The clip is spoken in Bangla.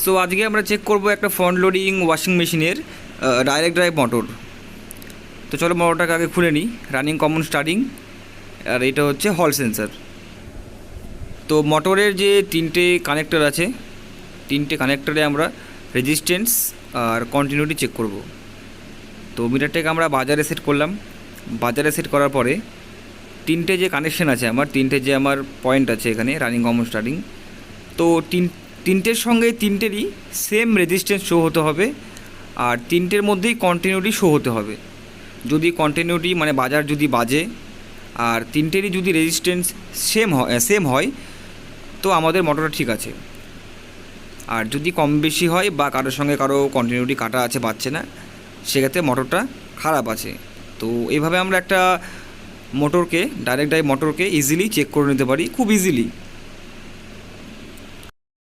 সো আজকে আমরা চেক করব একটা ফ্রন্ট লোডিং ওয়াশিং মেশিনের ডাইরেক্ট ড্রাইভ মোটর। তো চলো মোটরটাকে আগে খুলে নিই। রানিং কমন স্টার্টিং, আর এটা হচ্ছে হল সেন্সার। তো মোটরের যে তিনটে কানেক্টর আছে, তিনটে কানেক্টরে আমরা রেজিস্ট্যান্স আর কন্টিনিউটি চেক করব। তো মিটারটাকে আমরা বাজারে সেট করলাম। বাজারে সেট করার পরে তিনটে যে কানেকশান আছে তিনটে যে আমার পয়েন্ট আছে এখানে রানিং কমন স্টার্টিং, তো তিনটের সঙ্গে তিনটেরই সেম রেজিস্ট্যান্স শো হতে হবে, আর তিনটের মধ্যেই কন্টিনিউটি শো হতে হবে। যদি কন্টিনিউটি মানে বাজার যদি বাজে আর তিনটেরই যদি রেজিস্ট্যান্স সেম হয় তো আমাদের মোটরটা ঠিক আছে। আর যদি কম বেশি হয় বা কারোর সঙ্গে কারো কন্টিনিউটি কাটা আছে, বাজছে না, সেক্ষেত্রে মোটরটা খারাপ আছে। তো এইভাবে আমরা একটা মোটরকে ডাইরেক্ট ড্রাইভ মোটরকে ইজিলি চেক করে নিতে পারি, খুব ইজিলি।